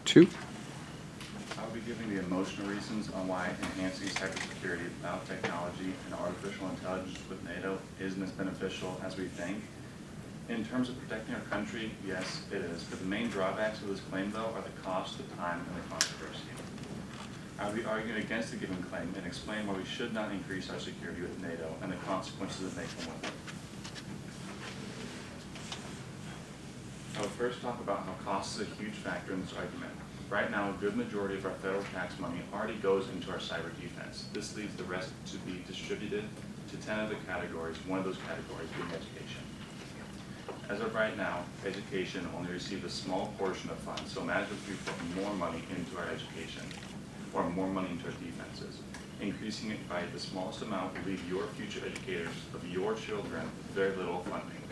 2. I'll be giving the emotional reasons on why enhancing cybersecurity, biotechnology, and artificial intelligence with NATO isn't as beneficial as we think. In terms of protecting our country, yes, it is. But the main drawbacks of this claim, though, are the cost, the time, and the controversy. I'll be arguing against the given claim and explain why we should not increase our security with NATO and the consequences that may come with it. I will first talk about how cost is a huge factor in this argument. Right now, a good majority of our federal tax money already goes into our cyber defense. This leaves the rest to be distributed to 10 other categories, one of those categories being education. As of right now, education only receives a small portion of funds, so imagine if we put more money into our education, or more money into our defenses. Increasing it by the smallest amount will leave your future educators of your children with very little funding,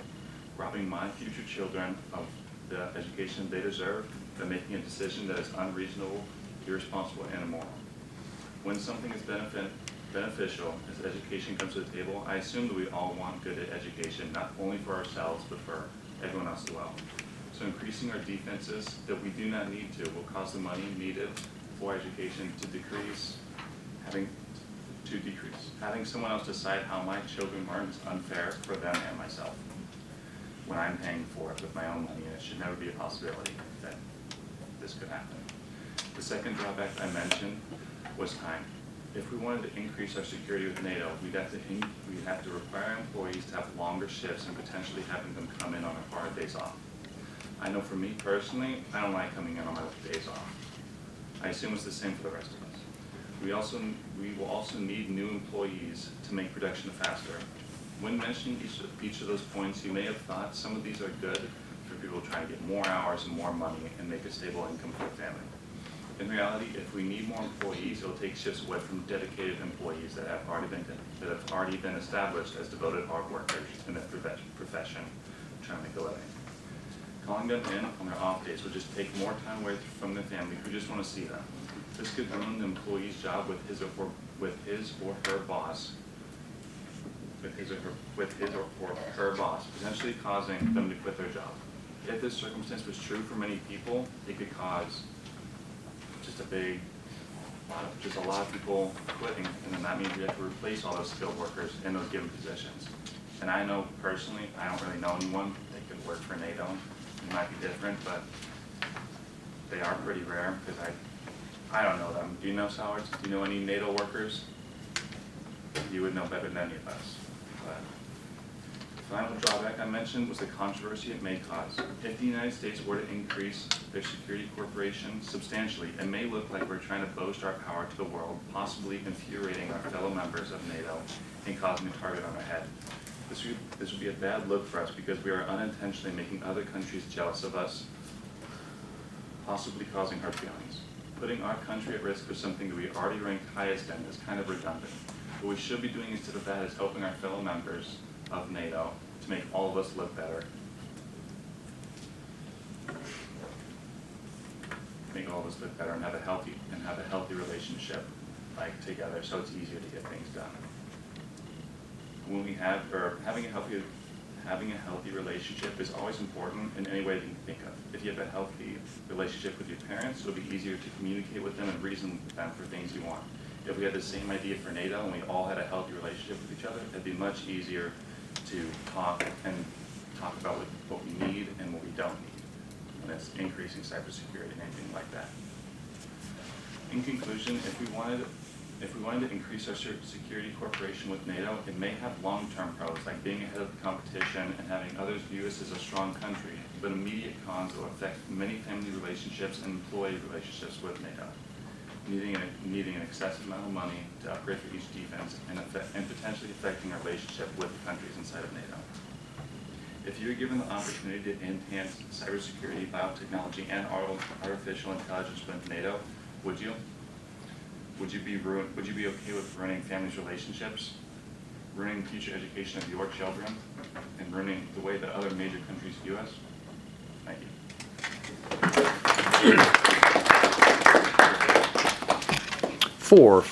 robbing my future children of the education they deserve by making a decision that is unreasonable, irresponsible, and immoral. When something is beneficial as education comes to the table, I assume that we all want good education, not only for ourselves, but for everyone else as well. So increasing our defenses that we do not need to will cause the money needed for education to decrease. Having someone else decide how my children learn is unfair for them and myself when I'm paying for it with my own money, and it should never be a possibility that this could happen. The second drawback I mentioned was time. If we wanted to increase our security with NATO, we'd have to require employees to have longer shifts and potentially having them come in on our hard days off. I know for me personally, I don't like coming in on my days off. I assume it's the same for the rest of us. We will also need new employees to make production faster. When mentioning each of those points, you may have thought some of these are good for people trying to get more hours and more money and make a stable income for the family. In reality, if we need more employees, it will take shifts away from dedicated employees that have already been established as devoted hard workers in their profession, trying to make a living. Calling them in on their off days will just take more time away from their family who just want to see them. This could ruin the employee's job with his or her boss, potentially causing them to quit their job. If this circumstance was true for many people, it could cause just a lot of people quitting, and then that means we have to replace all those skilled workers in those given positions. And I know personally, I don't really know anyone that could work for NATO. It might be different, but they are pretty rare because I don't know them. Do you know Sowards? Do you know any NATO workers? You would know better than any of us. But the final drawback I mentioned was the controversy it may cause. If the United States were to increase their security corporation substantially, it may look like we're trying to boast our power to the world, possibly infuriating our fellow members of NATO and causing a target on our head. This would be a bad look for us because we are unintentionally making other countries jealous of us, possibly causing hurt feelings. Putting our country at risk for something that we already ranked highest in is kind of redundant. What we should be doing instead of that is helping our fellow members of NATO to make all of us look better. Make all of us look better and have a healthy relationship together, so it's easier to get things done. When we having a healthy relationship is always important in any way that you can think of. If you have a healthy relationship with your parents, it'll be easier to communicate with them and reason with them for things you want. If we had the same idea for NATO and we all had a healthy relationship with each other, it'd be much easier to talk about what we need and what we don't need when it's increasing cybersecurity and anything like that. In conclusion, if we wanted to increase our security cooperation with NATO, it may have long-term pros, like being ahead of the competition and having others view us as a strong country, but immediate cons will affect many family relationships and employee relationships with NATO, needing an excessive amount of money to upgrade for each defense and potentially affecting our relationship with the countries inside of NATO. If you were given the opportunity to enhance cybersecurity, biotechnology, and artificial intelligence with NATO, would you? Would you be okay with ruining families' relationships, ruining the future education of your children, and ruining the way that other major countries view us? Thank you. 4